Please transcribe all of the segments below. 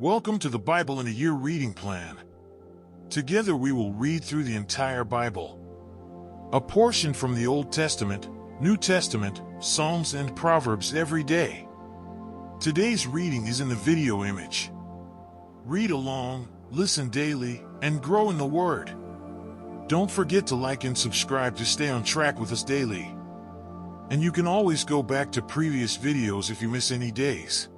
Welcome to the Bible in a Year reading plan. Together we will read through the entire Bible. A portion from the Old Testament, New Testament, Psalms and Proverbs every day. Today's reading is in the video image. Read along, listen daily, and grow in the Word. Don't forget to like and subscribe to stay on track with us daily. And you can always go back to previous videos if you miss any days.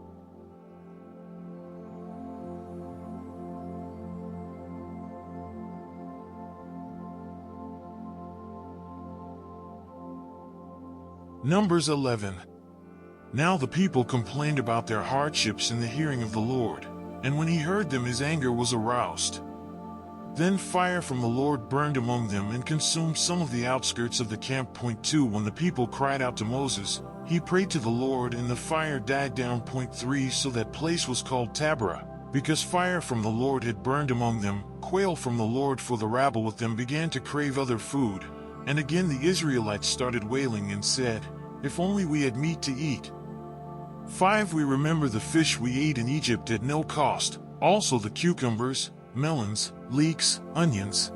Numbers 11. Now the people complained about their hardships in the hearing of the Lord, and when he heard them his anger was aroused. Then fire from the Lord burned among them and consumed some of the outskirts of the camp. 2 When the people cried out to Moses, he prayed to the Lord, and the fire died down. 3 So that place was called Taberah, because fire from the Lord had burned among them, quail from the Lord, for the rabble with them began to crave other food. And again the Israelites started wailing and said, "If only we had meat to eat." 5 We remember the fish we ate in Egypt at no cost, also the cucumbers, melons, leeks, onions,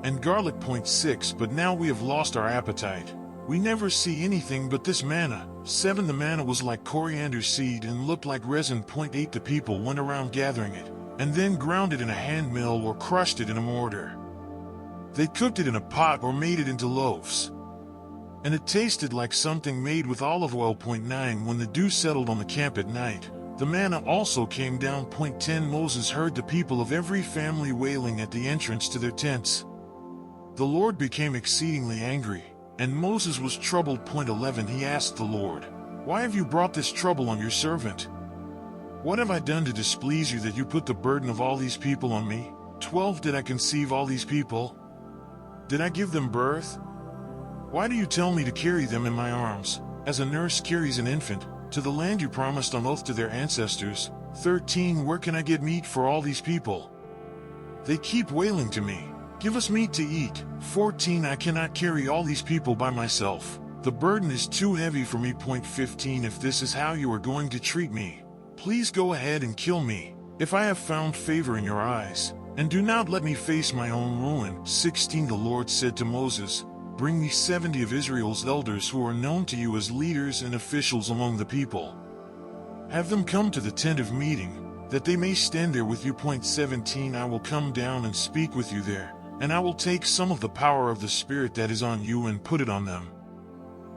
and garlic. 6 But now we have lost our appetite. We never see anything but this manna. 7 The manna was like coriander seed and looked like resin. 8 The people went around gathering it, and then ground it in a hand mill or crushed it in a mortar. They cooked it in a pot or made it into loaves, and it tasted like something made with olive oil. 9 When the dew settled on the camp at night, the manna also came down. 10 Moses heard the people of every family wailing at the entrance to their tents. The Lord became exceedingly angry, and Moses was troubled. 11 He asked the Lord, "Why have you brought this trouble on your servant? What have I done to displease you that you put the burden of all these people on me?" 12 Did I conceive all these people? Did I give them birth? Why do you tell me to carry them in my arms, as a nurse carries an infant, to the land you promised on oath to their ancestors? 13 Where can I get meat for all these people? They keep wailing to me, "Give us meat to eat." 14 I cannot carry all these people by myself. The burden is too heavy for me. 15 If this is how you are going to treat me, please go ahead and kill me, if I have found favor in your eyes, and do not let me face my own ruin. 16 The Lord said to Moses, "Bring me 70 of Israel's elders who are known to you as leaders and officials among the people. Have them come to the tent of meeting, that they may stand there with you." 17 I will come down and speak with you there, and I will take some of the power of the Spirit that is on you and put it on them.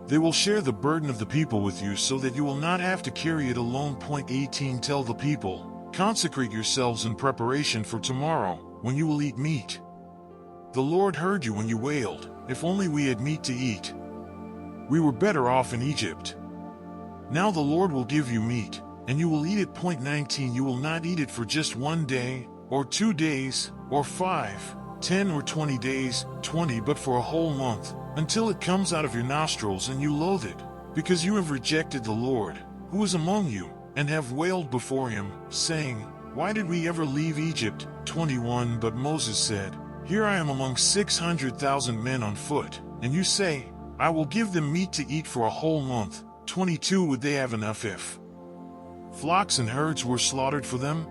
They will share the burden of the people with you so that you will not have to carry it alone. 18 Tell the people, "Consecrate yourselves in preparation for tomorrow, when you will eat meat. The Lord heard you when you wailed, 'If only we had meat to eat. We were better off in Egypt.' Now the Lord will give you meat, and you will eat it." 19 You will not eat it for just 1 day, or 2 days, or 5, 10 or 20 days, 20 but for a whole month, until it comes out of your nostrils and you loathe it, because you have rejected the Lord, who is among you, and have wailed before him, saying, "Why did we ever leave Egypt?" 21 But Moses said, "Here I am among 600,000 men on foot, and you say, 'I will give them meat to eat for a whole month.' 22 Would they have enough if flocks and herds were slaughtered for them?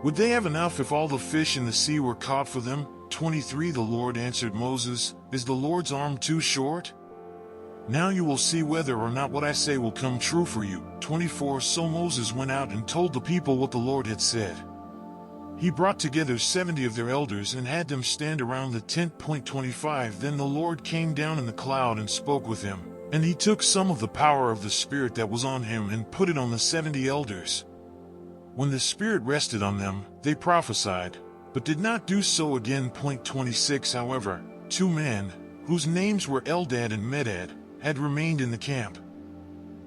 Would they have enough if all the fish in the sea were caught for them?" 23 The Lord answered Moses, "Is the Lord's arm too short? Now you will see whether or not what I say will come true for you." 24 So Moses went out and told the people what the Lord had said. He brought together 70 of their elders and had them stand around the tent. 25 Then the Lord came down in the cloud and spoke with him, and he took some of the power of the Spirit that was on him and put it on the 70 elders. When the Spirit rested on them, they prophesied, but did not do so again. 26 However, 2 men, whose names were Eldad and Medad, had remained in the camp.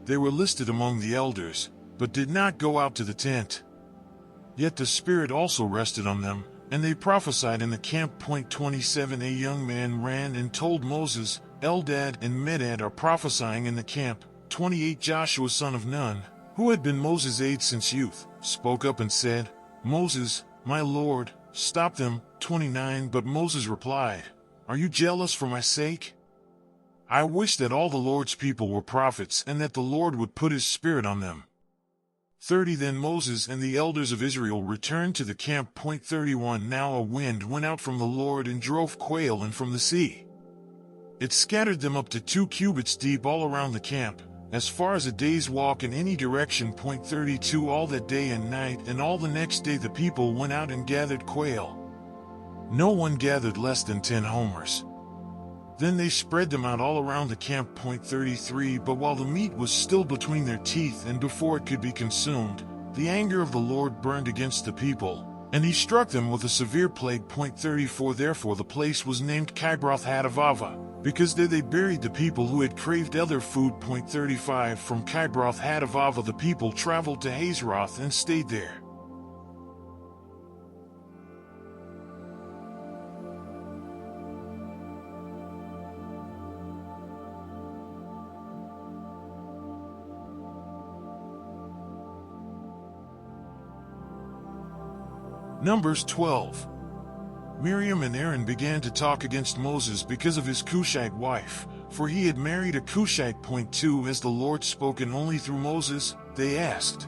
They were listed among the elders, but did not go out to the tent. Yet the Spirit also rested on them, and they prophesied in the camp. 27 A young man ran and told Moses, "Eldad and Medad are prophesying in the camp." 28 Joshua son of Nun, who had been Moses' aide since youth, spoke up and said, "Moses, my Lord, stop them." 29 But Moses replied, "Are you jealous for my sake? I wish that all the Lord's people were prophets and that the Lord would put his Spirit on them." 30 Then Moses and the elders of Israel returned to the camp. 31 Now a wind went out from the Lord and drove quail in from the sea. It scattered them up to 2 cubits deep all around the camp, as far as a day's walk in any direction. 32 All that day and night and all the next day the people went out and gathered quail. No one gathered less than 10 homers. Then they spread them out all around the camp. 33 But while the meat was still between their teeth and before it could be consumed, the anger of the Lord burned against the people, and he struck them with a severe plague. 34 Therefore the place was named Kibroth-Hattaavah, because there they buried the people who had craved other food. 35 From Kibroth-Hattaavah the people traveled to Hazeroth and stayed there. Numbers 12. Miriam and Aaron began to talk against Moses because of his Cushite wife, for he had married a Cushite. 2 Has the Lord spoken only through Moses? They asked.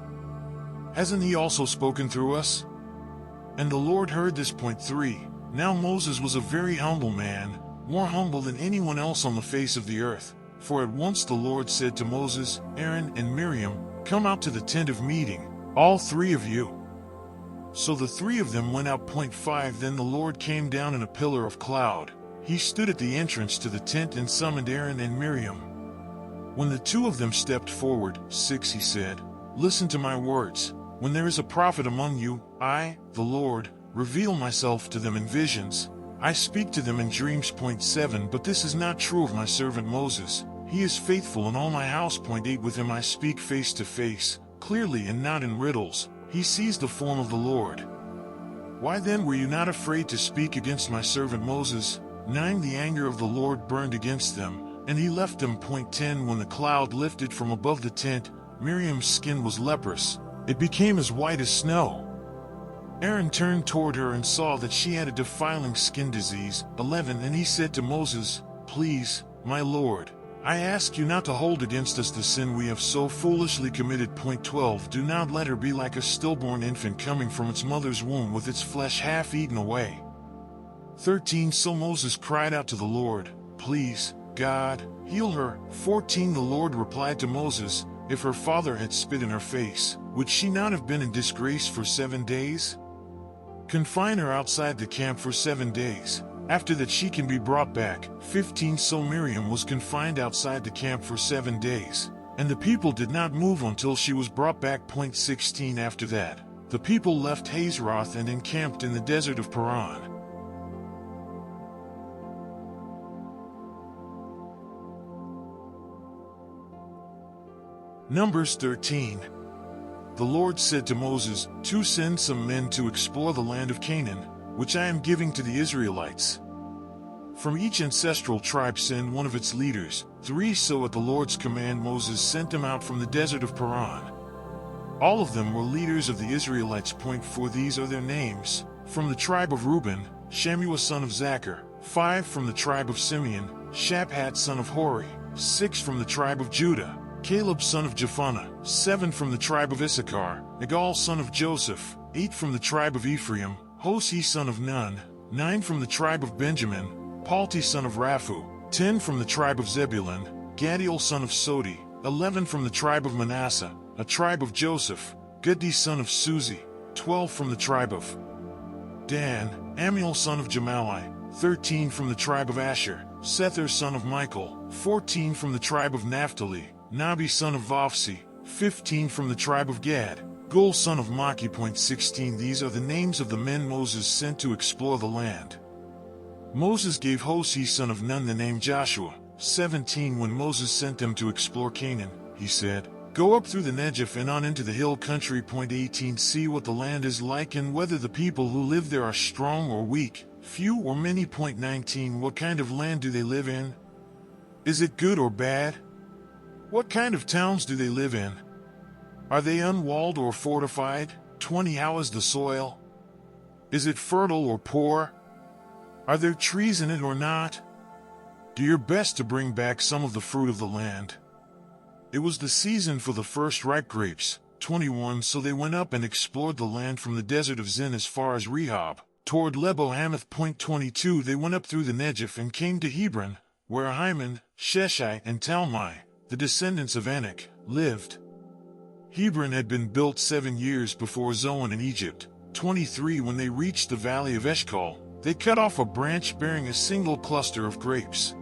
Hasn't he also spoken through us? And the Lord heard this. 3 Now Moses was a very humble man, more humble than anyone else on the face of the earth, for at once the Lord said to Moses, Aaron, and Miriam, Come out to the tent of meeting, all 3 of you. So the 3 of them went out. 5 Then the Lord came down in a pillar of cloud. He stood at the entrance to the tent and summoned Aaron and Miriam. When the 2 of them stepped forward, 6 He said, Listen to my words. When there is a prophet among you, I, the Lord, reveal myself to them in visions. I speak to them in dreams. 7 But this is not true of my servant Moses. He is faithful in all my house. 8 With him I speak face to face, clearly and not in riddles. He sees the form of the Lord. Why then were you not afraid to speak against my servant Moses? 9 The anger of the Lord burned against them, and he left them. 10 When the cloud lifted from above the tent, Miriam's skin was leprous. It became as white as snow. Aaron turned toward her and saw that she had a defiling skin disease. 11 And he said to Moses, Please, my Lord, I ask you not to hold against us the sin we have so foolishly committed. 12 Do not let her be like a stillborn infant coming from its mother's womb with its flesh half eaten away. 13 So Moses cried out to the Lord, Please, God, heal her. 14 The Lord replied to Moses, If her father had spit in her face, would she not have been in disgrace for 7 days? Confine her outside the camp for 7 days. After that she can be brought back. 15 So Miriam was confined outside the camp for 7 days, and the people did not move until she was brought back. 16 After that, the people left Hazeroth and encamped in the desert of Paran. Numbers 13. The Lord said to Moses, To send some men to explore the land of Canaan, which I am giving to the Israelites. From each ancestral tribe send one of its leaders. 3 So at the Lord's command Moses sent them out from the desert of Paran. All of them were leaders of the Israelites. 4 These are their names. From the tribe of Reuben, Shammua son of Zachar. 5 From the tribe of Simeon, Shaphat son of Hori. 6 From the tribe of Judah, Caleb son of Jephunneh. 7 From the tribe of Issachar, Igal son of Joseph. 8 From the tribe of Ephraim, Hosi son of Nun. 9 From the tribe of Benjamin, Palti son of Raphu. 10 From the tribe of Zebulun, Gadiel son of Sodi. 11 From the tribe of Manasseh, a tribe of Joseph, Gadi son of Suzi. 12 From the tribe of Dan, Amiel son of Jamalai. 13 From the tribe of Asher, Sethur son of Michael. 14 From the tribe of Naphtali, Nabi son of Vophsi. 15 From the tribe of Gad, Gul son of Maki. 16 These are the names of the men Moses sent to explore the land. Moses gave Hosi son of Nun the name Joshua. 17 When Moses sent them to explore Canaan, he said, Go up through the Negev and on into the hill country. 18 See what the land is like and whether the people who live there are strong or weak, few or many. 19 What kind of land do they live in? Is it good or bad? What kind of towns do they live in? Are they unwalled or fortified? 20 How is the soil? Is it fertile or poor? Are there trees in it or not? Do your best to bring back some of the fruit of the land. It was the season for the first ripe grapes. 21 So they went up and explored the land from the desert of Zin as far as Rehob, toward Lebo Hamath. 22 They went up through the Negev and came to Hebron, where Ahiman, Sheshai, and Talmai, the descendants of Anak, lived. Hebron had been built 7 years before Zoan in Egypt. 23 When they reached the valley of Eshcol, they cut off a branch bearing a single cluster of grapes.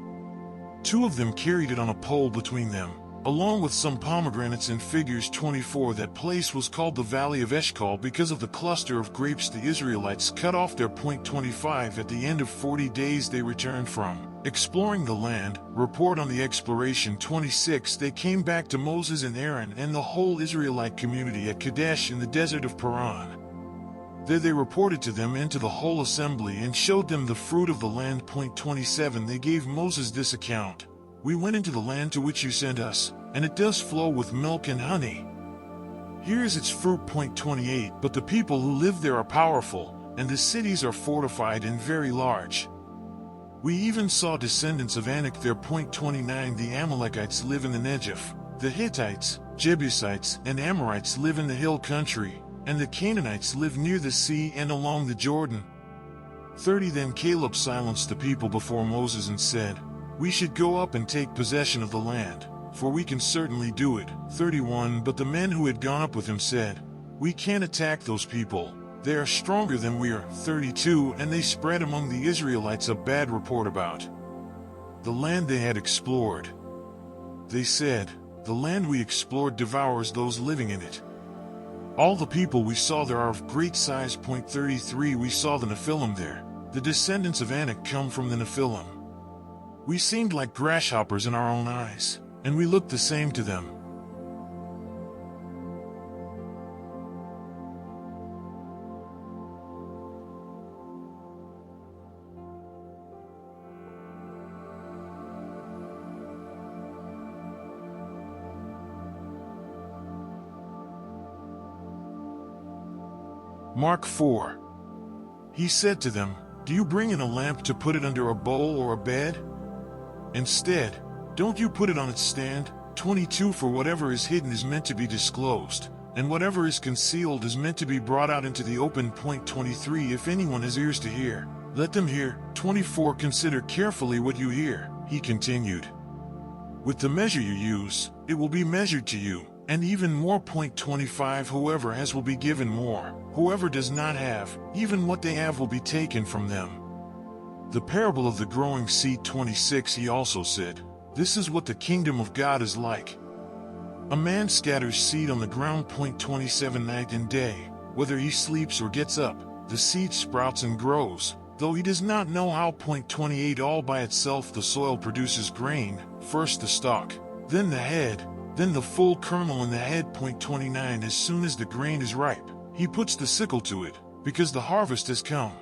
2 of them carried it on a pole between them, along with some pomegranates and figures. 24 That place was called the Valley of Eshcol because of the cluster of grapes the Israelites cut off there. 25 At the end of 40 days they returned from exploring the land. Report on the exploration. 26 They came back to Moses and Aaron and the whole Israelite community at Kadesh in the desert of Paran. There they reported to them and to the whole assembly and showed them the fruit of the land. 27 They gave Moses this account: We went into the land to which you sent us, and it does flow with milk and honey. Here is its fruit. 28 But the people who live there are powerful, and the cities are fortified and very large. We even saw descendants of Anak there. 29 The Amalekites live in the Negev, the Hittites, Jebusites, and Amorites live in the hill country, and the Canaanites live near the sea and along the Jordan. 30 Then Caleb silenced the people before Moses and said, We should go up and take possession of the land, for we can certainly do it. 31 But the men who had gone up with him said, We can't attack those people. They are stronger than we are. 32 And they spread among the Israelites a bad report about the land they had explored. They said, The land we explored devours those living in it. All the people we saw there are of great size. 33 We saw the Nephilim there. The descendants of Anak come from the Nephilim. We seemed like grasshoppers in our own eyes, and we looked the same to them. Mark 4. He said to them, Do you bring in a lamp to put it under a bowl or a bed? Instead, don't you put it on its stand? 22 For whatever is hidden is meant to be disclosed, and whatever is concealed is meant to be brought out into the open. 23 If anyone has ears to hear, let them hear. 24 Consider carefully what you hear, he continued. With the measure you use, it will be measured to you, and even more. 25 Whoever has will be given more. Whoever does not have, even what they have will be taken from them. The parable of the growing seed. 26 He also said, This is what the kingdom of God is like. A man scatters seed on the ground. 27 Night and day, whether he sleeps or gets up, the seed sprouts and grows, though he does not know how. 28 All by itself the soil produces grain, first the stalk, then the head, then the full kernel in the head. 29 As soon as the grain is ripe, he puts the sickle to it, because the harvest has come.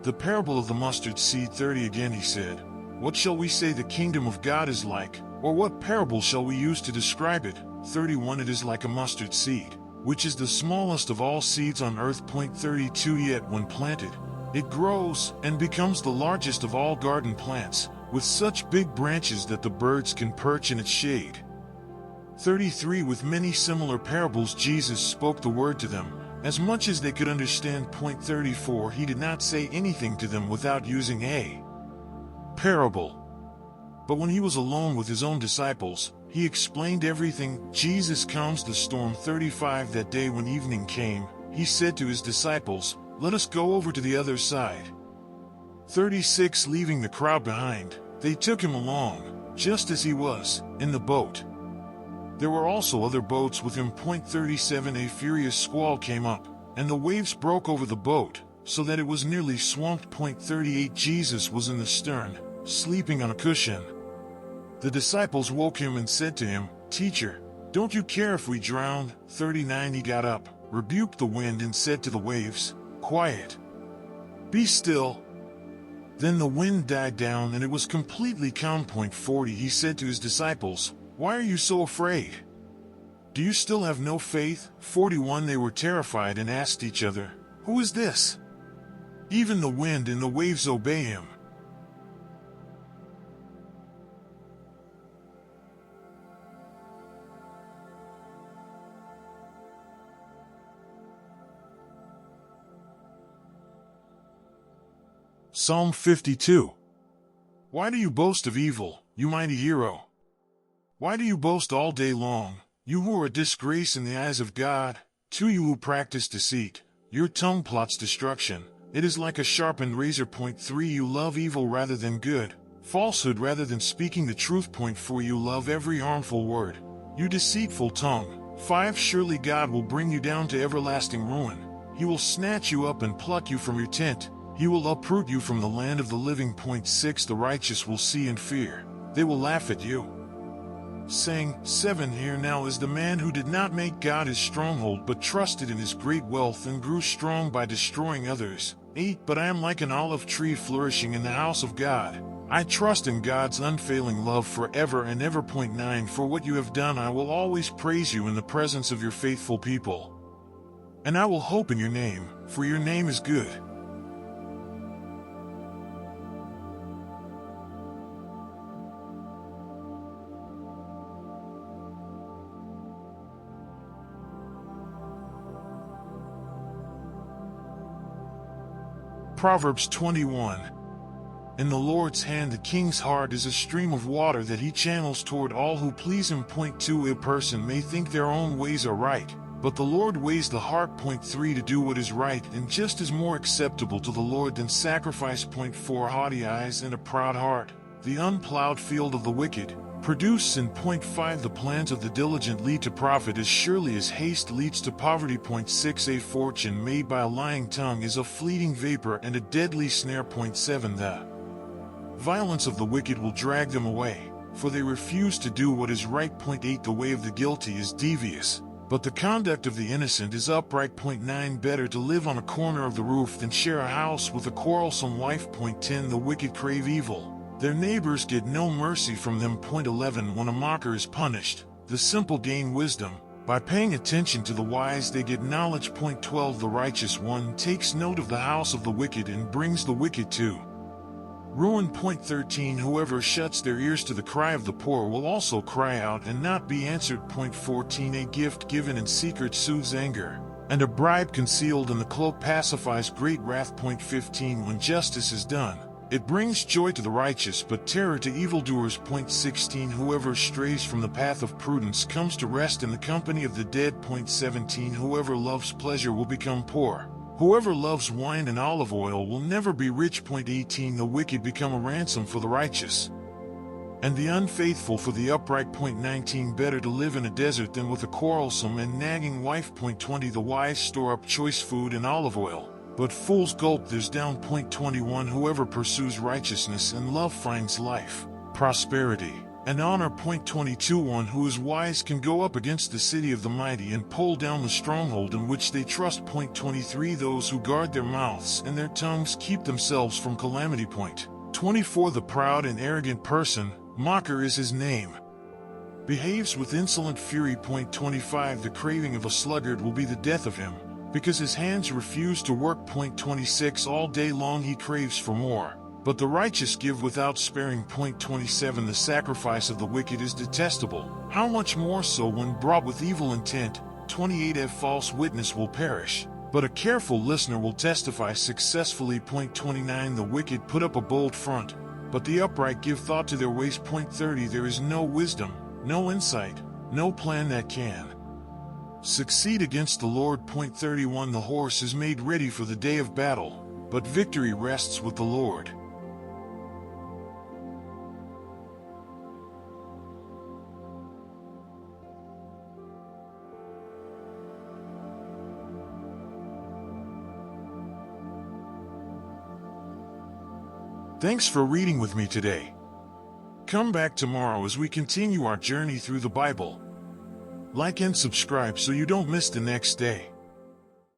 The parable of the mustard seed. 30 Again he said, What shall we say the kingdom of God is like, or what parable shall we use to describe it? 31 It is like a mustard seed, which is the smallest of all seeds on earth. 32 Yet when planted, it grows and becomes the largest of all garden plants, with such big branches that the birds can perch in its shade. 33 With many similar parables Jesus spoke the word to them, as much as they could understand. 34 He did not say anything to them without using a parable. But when he was alone with his own disciples, he explained everything. Jesus calms the storm. 35 That day when evening came, he said to his disciples, Let us go over to the other side. 36 Leaving the crowd behind, they took him along, just as he was, in the boat. There were also other boats with him. 37 A furious squall came up, and the waves broke over the boat, so that it was nearly swamped. 38 Jesus was in the stern, sleeping on a cushion. The disciples woke him and said to him, Teacher, don't you care if we drown? 39 He got up, rebuked the wind and said to the waves, Quiet, be still. Then the wind died down and it was completely calm. 40 He said to his disciples, Why are you so afraid? Do you still have no faith? 41 They were terrified and asked each other, Who is this? Even the wind and the waves obey him. Psalm 52. Why do you boast of evil, you mighty hero? Why do you boast all day long, you who are a disgrace in the eyes of God? To you who practice deceit, your tongue plots destruction. It is like a sharpened razor. 3 You love evil rather than good, falsehood rather than speaking the truth. 4 You love every harmful word, you deceitful tongue. 5 Surely God will bring you down to everlasting ruin. He will snatch you up and pluck you from your tent. He will uproot you from the land of the living. 6 The righteous will see and fear. They will laugh at you, saying, 7 Here now is the man who did not make God his stronghold but trusted in his great wealth and grew strong by destroying others. 8 But I am like an olive tree flourishing in the house of God. I trust in God's unfailing love forever and ever. 9 For what you have done I will always praise you in the presence of your faithful people. And I will hope in your name, for your name is good. Proverbs 21. In the Lord's hand the king's heart is a stream of water that he channels toward all who please him. 2 A person may think their own ways are right, but the Lord weighs the heart. 3 To do what is right and just is more acceptable to the Lord than sacrifice. 4 Haughty eyes and a proud heart, the unplowed field of the wicked, produce sin. 5 The plans of the diligent lead to profit as surely as haste leads to poverty. 6 A fortune made by a lying tongue is a fleeting vapor and a deadly snare. 7 The violence of the wicked will drag them away, for they refuse to do what is right. 8 The way of the guilty is devious, but the conduct of the innocent is upright. 9 Better to live on a corner of the roof than share a house with a quarrelsome wife. 10 The wicked crave evil, their neighbors get no mercy from them. 11 When a mocker is punished, the simple gain wisdom. By paying attention to the wise they get knowledge. 12 The righteous one takes note of the house of the wicked and brings the wicked to ruin. 13 Whoever shuts their ears to the cry of the poor will also cry out and not be answered. 14 A gift given in secret soothes anger, and a bribe concealed in the cloak pacifies great wrath. 15 When justice is done, it brings joy to the righteous but terror to evildoers. 16 Whoever strays from the path of prudence comes to rest in the company of the dead. 17 Whoever loves pleasure will become poor. Whoever loves wine and olive oil will never be rich. 18 The wicked become a ransom for the righteous, and the unfaithful for the upright. 19 Better to live in a desert than with a quarrelsome and nagging wife. 20 The wise store up choice food and olive oil, but fools gulp theirs down. 21 Whoever pursues righteousness and love finds life, prosperity, and honor. 22 One who is wise can go up against the city of the mighty and pull down the stronghold in which they trust. 23 Those who guard their mouths and their tongues keep themselves from calamity. 24 The proud and arrogant person, mocker is his name, behaves with insolent fury. 25 The craving of a sluggard will be the death of him, because his hands refuse to work. 26 All day long he craves for more, but the righteous give without sparing. 27 The sacrifice of the wicked is detestable, how much more so when brought with evil intent. 28 A false witness will perish, but a careful listener will testify successfully. 29 The wicked put up a bold front, but the upright give thought to their ways. 30 There is no wisdom, no insight, no plan that can succeed against the Lord. 31 The horse is made ready for the day of battle, but victory rests with the Lord. Thanks for reading with me today. Come back tomorrow as we continue our journey through the Bible. Like and subscribe so you don't miss the next day.